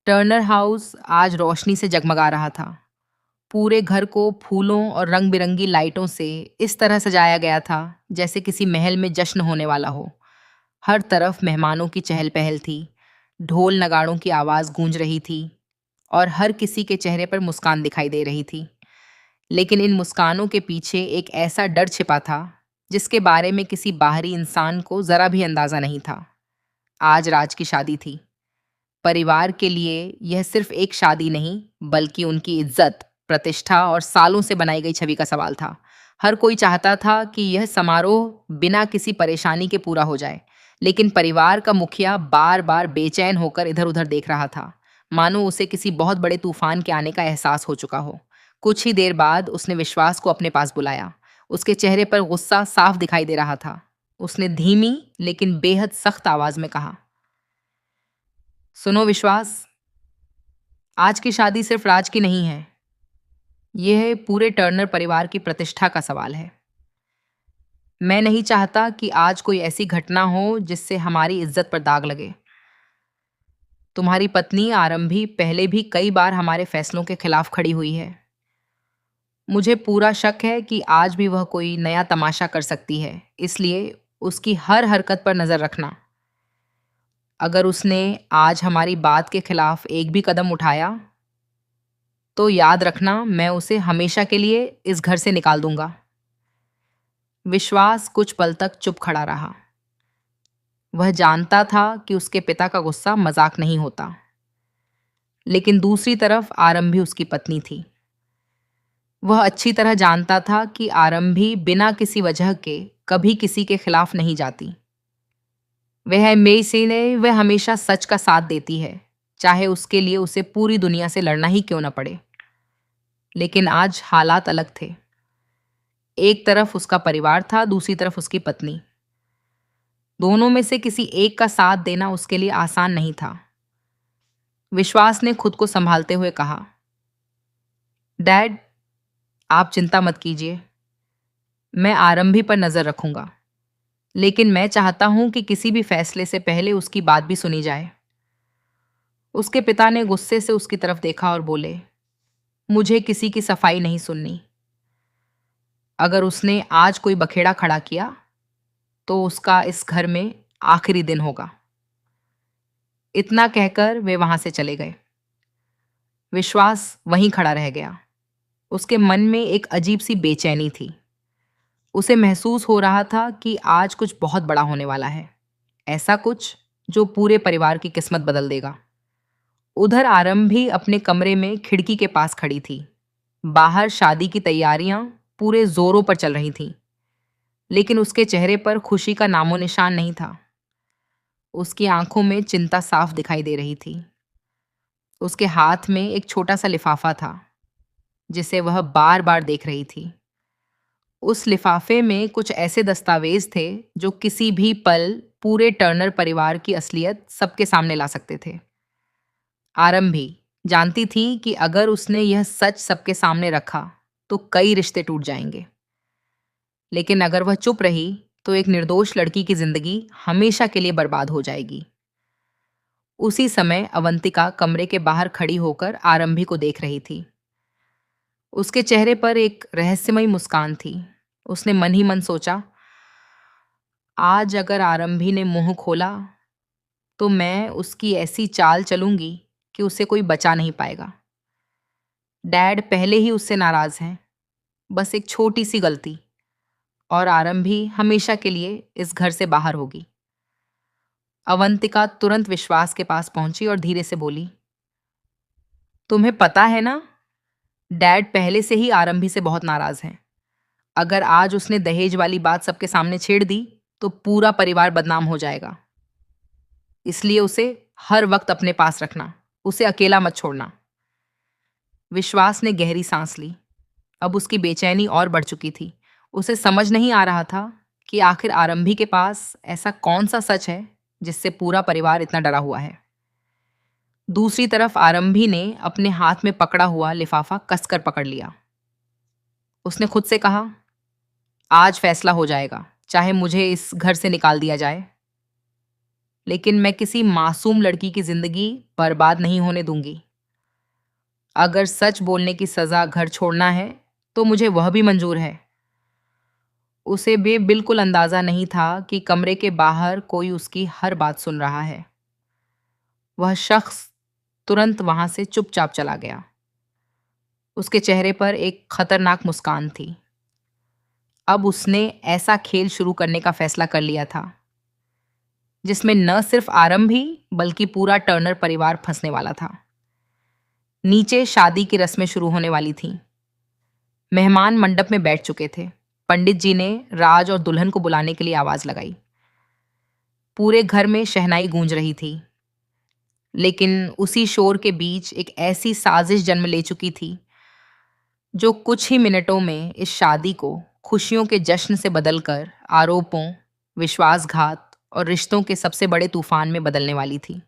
Turner house आज रोशनी से जगमगा रहा था। पूरे घर को फूलों और रंग बिरंगी लाइटों से इस तरह सजाया गया था जैसे किसी महल में जश्न होने वाला हो। हर तरफ मेहमानों की चहल पहल थी। ढोल नगाड़ों की आवाज़ गूंज रही थी और हर किसी के चेहरे पर मुस्कान दिखाई दे रही थी। लेकिन इन मुस्कानों के पीछे एक ऐसा डर छिपा था जिसके बारे में किसी बाहरी इंसान को ज़रा भी अंदाज़ा नहीं था। आज राज की शादी थी। परिवार के लिए यह सिर्फ एक शादी नहीं, बल्कि उनकी इज्जत, प्रतिष्ठा और सालों से बनाई गई छवि का सवाल था। हर कोई चाहता था कि यह समारोह बिना किसी परेशानी के पूरा हो जाए, लेकिन परिवार का मुखिया बार-बार बेचैन होकर इधर-उधर देख रहा था, मानो उसे किसी बहुत बड़े तूफान के आने का एहसास हो चुका हो। कुछ ही देर बाद उसने विश्वास को अपने पास बुलाया। उसके चेहरे पर गुस्सा साफ दिखाई दे रहा था। उसने धीमी लेकिन बेहद सख्त आवाज में कहा, सुनो विश्वास, आज की शादी सिर्फ राज की नहीं है। यह पूरे टर्नर परिवार की प्रतिष्ठा का सवाल है। मैं नहीं चाहता कि आज कोई ऐसी घटना हो जिससे हमारी इज्जत पर दाग लगे। तुम्हारी पत्नी आरंभी पहले भी कई बार हमारे फैसलों के खिलाफ खड़ी हुई है। मुझे पूरा शक है कि आज भी वह कोई नया तमाशा कर सकती है, इसलिए उसकी हर हरकत पर नजर रखना। अगर उसने आज हमारी बात के खिलाफ एक भी कदम उठाया, तो याद रखना, मैं उसे हमेशा के लिए इस घर से निकाल दूंगा। विश्वास कुछ पल तक चुप खड़ा रहा। वह जानता था कि उसके पिता का गुस्सा मजाक नहीं होता, लेकिन दूसरी तरफ आरंभी उसकी पत्नी थी। वह अच्छी तरह जानता था कि आरंभी बिना किसी वजह के कभी किसी के खिलाफ नहीं जाती। वह मेसी ने वह हमेशा सच का साथ देती है, चाहे उसके लिए उसे पूरी दुनिया से लड़ना ही क्यों न पड़े। लेकिन आज हालात अलग थे। एक तरफ उसका परिवार था, दूसरी तरफ उसकी पत्नी। दोनों में से किसी एक का साथ देना उसके लिए आसान नहीं था। विश्वास ने खुद को संभालते हुए कहा, डैड, आप चिंता मत कीजिए। मैं आरंभी पर नजर रखूंगा, लेकिन मैं चाहता हूं कि किसी भी फैसले से पहले उसकी बात भी सुनी जाए। उसके पिता ने गुस्से से उसकी तरफ देखा और बोले, मुझे किसी की सफाई नहीं सुननी। अगर उसने आज कोई बखेड़ा खड़ा किया, तो उसका इस घर में आखिरी दिन होगा। इतना कहकर वे वहां से चले गए। विश्वास वहीं खड़ा रह गया। उसके मन में एक अजीब सी बेचैनी थी। उसे महसूस हो रहा था कि आज कुछ बहुत बड़ा होने वाला है, ऐसा कुछ जो पूरे परिवार की किस्मत बदल देगा। उधर आरंभी अपने कमरे में खिड़की के पास खड़ी थी। बाहर शादी की तैयारियां पूरे जोरों पर चल रही थीं, लेकिन उसके चेहरे पर खुशी का नामो निशान नहीं था। उसकी आंखों में चिंता साफ दिखाई दे रही थी। उसके हाथ में एक छोटा सा लिफाफा था, जिसे वह बार बार देख रही थी। उस लिफाफे में कुछ ऐसे दस्तावेज थे जो किसी भी पल पूरे टर्नर परिवार की असलियत सबके सामने ला सकते थे। आरंभी जानती थी कि अगर उसने यह सच सबके सामने रखा तो कई रिश्ते टूट जाएंगे, लेकिन अगर वह चुप रही तो एक निर्दोष लड़की की जिंदगी हमेशा के लिए बर्बाद हो जाएगी। उसी समय अवंतिका कमरे के बाहर खड़ी होकर आरंभी को देख रही थी। उसके चेहरे पर एक रहस्यमयी मुस्कान थी। उसने मन ही मन सोचा, आज अगर आरंभी ने मुंह खोला तो मैं उसकी ऐसी चाल चलूंगी कि उसे कोई बचा नहीं पाएगा। डैड पहले ही उससे नाराज हैं, बस एक छोटी सी गलती और आरंभी हमेशा के लिए इस घर से बाहर होगी। अवंतिका तुरंत विश्वास के पास पहुंची और धीरे से बोली, तुम्हें पता है ना, डैड पहले से ही आरंभी से बहुत नाराज हैं। अगर आज उसने दहेज वाली बात सबके सामने छेड़ दी तो पूरा परिवार बदनाम हो जाएगा। इसलिए उसे हर वक्त अपने पास रखना, उसे अकेला मत छोड़ना। विश्वास ने गहरी सांस ली। अब उसकी बेचैनी और बढ़ चुकी थी। उसे समझ नहीं आ रहा था कि आखिर आरंभी के पास ऐसा कौन सा सच है जिससे पूरा परिवार इतना डरा हुआ है। दूसरी तरफ आरंभी ने अपने हाथ में पकड़ा हुआ लिफाफा कसकर पकड़ लिया। उसने खुद से कहा, आज फैसला हो जाएगा, चाहे मुझे इस घर से निकाल दिया जाए। लेकिन मैं किसी मासूम लड़की की जिंदगी बर्बाद नहीं होने दूंगी। अगर सच बोलने की सजा घर छोड़ना है तो मुझे वह भी मंजूर है। उसे भी बिल्कुल अंदाजा नहीं था कि कमरे के बाहर कोई उसकी हर बात सुन रहा है। वह शख्स तुरंत वहां से चुपचाप चला गया। उसके चेहरे पर एक खतरनाक मुस्कान थी। अब उसने ऐसा खेल शुरू करने का फैसला कर लिया था जिसमें न सिर्फ आरंभी बल्कि पूरा टर्नर परिवार फंसने वाला था। नीचे शादी की रस्में शुरू होने वाली थीं। मेहमान मंडप में बैठ चुके थे। पंडित जी ने राज और दुल्हन को बुलाने के लिए आवाज लगाई। पूरे घर में शहनाई गूंज रही थी। लेकिन उसी शोर के बीच एक ऐसी साजिश जन्म ले चुकी थी जो कुछ ही मिनटों में इस शादी को खुशियों के जश्न से बदलकर आरोपों, विश्वासघात और रिश्तों के सबसे बड़े तूफान में बदलने वाली थी।